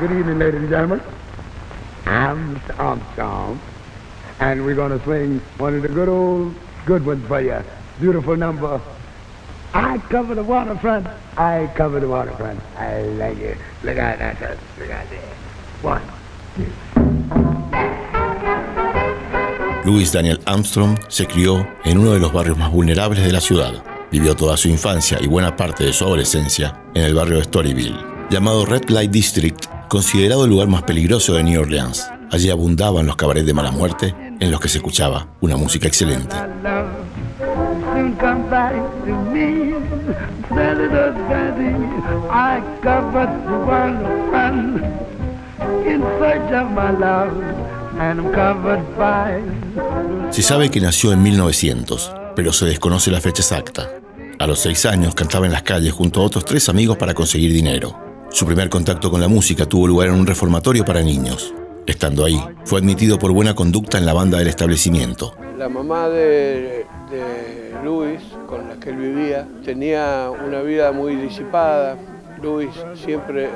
Good evening, ladies and gentlemen. I'm Mr. Armstrong, and we're going to swing one of the good ones for you. Beautiful number. I cover the waterfront. I cover the waterfront. I like it. Look at that. Look at that. 1, 2. Louis Daniel Armstrong se crió en uno de los barrios más vulnerables de la ciudad. Vivió toda su infancia y buena parte de su adolescencia en el barrio de Storyville, llamado Red Light District, considerado el lugar más peligroso de New Orleans. Allí abundaban los cabarets de mala muerte en los que se escuchaba una música excelente. Se sabe que nació en 1900, pero se desconoce la fecha exacta. A los 6 años cantaba en las calles junto a otros 3 amigos para conseguir dinero. Su primer contacto con la música tuvo lugar en un reformatorio para niños. Estando ahí, fue admitido por buena conducta en la banda del establecimiento. La mamá de Luis, con la que él vivía, tenía una vida muy disipada. Luis siempre,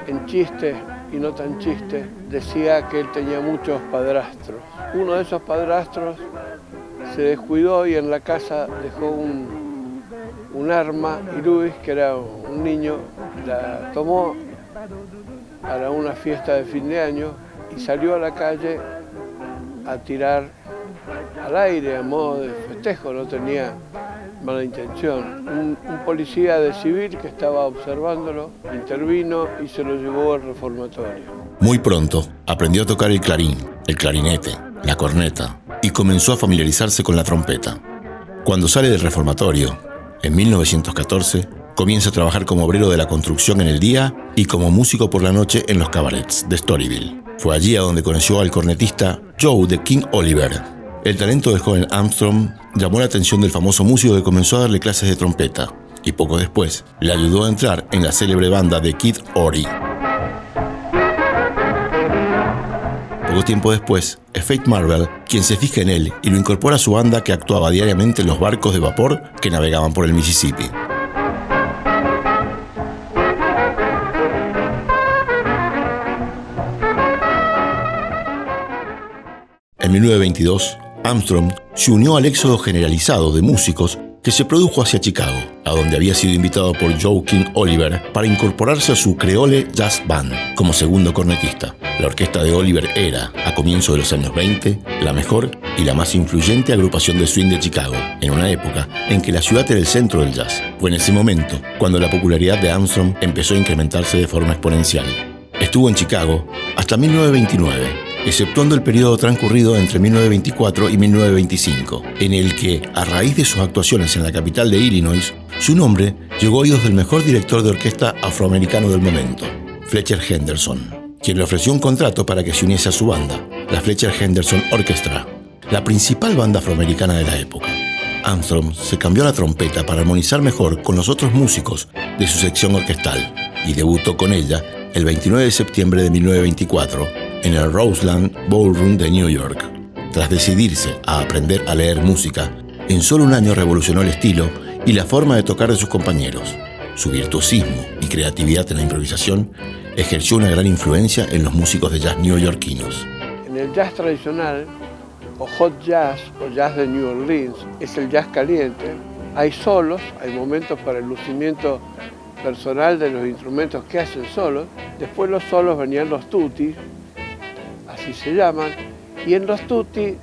en chiste y no tan chiste, decía que él tenía muchos padrastros. Uno de esos padrastros se descuidó y en la casa dejó un arma, y Luis, que era un niño, la tomó para una fiesta de fin de año y salió a la calle a tirar al aire a modo de festejo, no tenía mala intención. Un policía de civil que estaba observándolo intervino y se lo llevó al reformatorio. Muy pronto aprendió a tocar el clarín, el clarinete, la corneta y comenzó a familiarizarse con la trompeta. Cuando sale del reformatorio, en 1914, comienza a trabajar como obrero de la construcción en el día y como músico por la noche en los cabarets de Storyville. Fue allí a donde conoció al cornetista Joe de King Oliver. El talento del joven Armstrong llamó la atención del famoso músico que comenzó a darle clases de trompeta y poco después le ayudó a entrar en la célebre banda de Kid Ory. Poco tiempo después, es Faith Marvel quien se fija en él y lo incorpora a su banda, que actuaba diariamente en los barcos de vapor que navegaban por el Mississippi. En 1922, Armstrong se unió al éxodo generalizado de músicos que se produjo hacia Chicago, a donde había sido invitado por Joe King Oliver para incorporarse a su Creole Jazz Band como segundo cornetista. La orquesta de Oliver era, a comienzos de los años 20, la mejor y la más influyente agrupación de swing de Chicago, en una época en que la ciudad era el centro del jazz. Fue en ese momento cuando la popularidad de Armstrong empezó a incrementarse de forma exponencial. Estuvo en Chicago hasta 1929, exceptuando el periodo transcurrido entre 1924 y 1925, en el que, a raíz de sus actuaciones en la capital de Illinois, su nombre llegó a oídos del mejor director de orquesta afroamericano del momento, Fletcher Henderson, quien le ofreció un contrato para que se uniese a su banda, la Fletcher Henderson Orchestra, la principal banda afroamericana de la época. Armstrong se cambió a la trompeta para armonizar mejor con los otros músicos de su sección orquestal y debutó con ella el 29 de septiembre de 1924 en el Roseland Ballroom de New York. Tras decidirse a aprender a leer música, en solo un año revolucionó el estilo y la forma de tocar de sus compañeros. Su virtuosismo y creatividad en la improvisación ejerció una gran influencia en los músicos de jazz neoyorquinos. En el jazz tradicional, o hot jazz, o jazz de New Orleans, es el jazz caliente. Hay solos, hay momentos para el lucimiento personal de los instrumentos que hacen solos. Después los solos venían los tutti, así se llaman, y en los tutti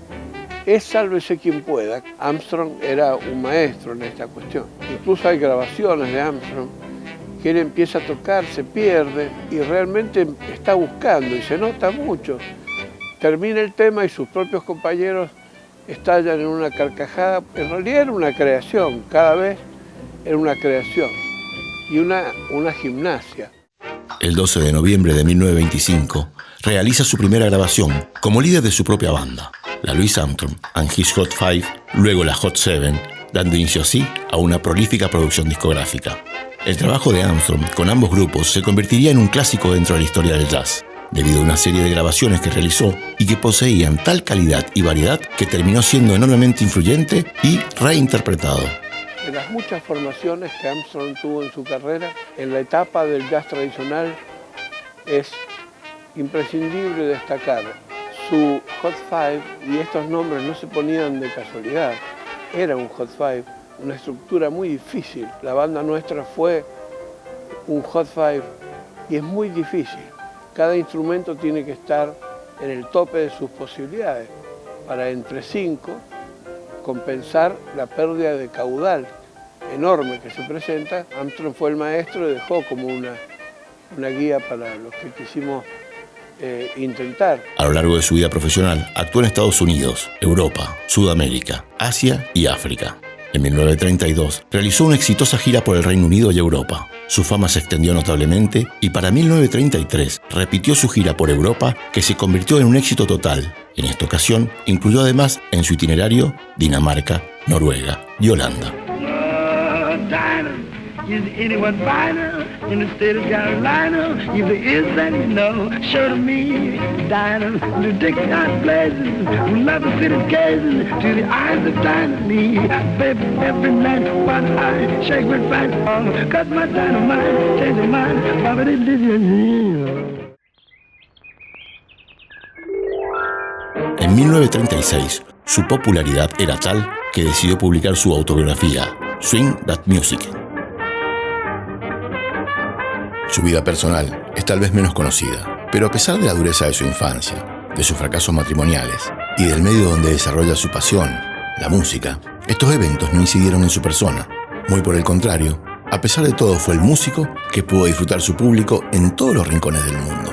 es sálvese quien pueda. Armstrong era un maestro en esta cuestión. Incluso hay grabaciones de Armstrong que él empieza a tocar, se pierde y realmente está buscando y se nota mucho. Termina el tema y sus propios compañeros estallan en una carcajada. En realidad era una creación, cada vez era una creación y una gimnasia. El 12 de noviembre de 1925 realiza su primera grabación como líder de su propia banda, la Louis Armstrong and His Hot Five, luego la Hot Seven, dando inicio así a una prolífica producción discográfica. El trabajo de Armstrong con ambos grupos se convertiría en un clásico dentro de la historia del jazz, debido a una serie de grabaciones que realizó y que poseían tal calidad y variedad que terminó siendo enormemente influyente y reinterpretado. De las muchas formaciones que Armstrong tuvo en su carrera, en la etapa del jazz tradicional es imprescindible destacar su Hot Five, y estos nombres no se ponían de casualidad. Era un Hot Five, una estructura muy difícil. La banda nuestra fue un Hot Five y es muy difícil. Cada instrumento tiene que estar en el tope de sus posibilidades para entre 5 compensar la pérdida de caudal enorme que se presenta. Armstrong fue el maestro y dejó como una guía para los que quisimos intentar. A lo largo de su vida profesional, actuó en Estados Unidos, Europa, Sudamérica, Asia y África. En 1932 realizó una exitosa gira por el Reino Unido y Europa. Su fama se extendió notablemente y para 1933 repitió su gira por Europa, que se convirtió en un éxito total. En esta ocasión incluyó además en su itinerario Dinamarca, Noruega y Holanda. Is anyone finer in the state of Carolina? If there is, then you know, show to me, Dinah, the Dixon blazing, who love the city's gazing, to the eyes of Dinah me, baby, every night, one eye, shake with fat, cut my dynamite, change your mind, Bobby, this is your. En 1936, su popularidad era tal que decidió publicar su autobiografía, Swing That Music. Su vida personal es tal vez menos conocida, pero a pesar de la dureza de su infancia, de sus fracasos matrimoniales y del medio donde desarrolla su pasión, la música, estos eventos no incidieron en su persona. Muy por el contrario, a pesar de todo fue el músico que pudo disfrutar su público en todos los rincones del mundo.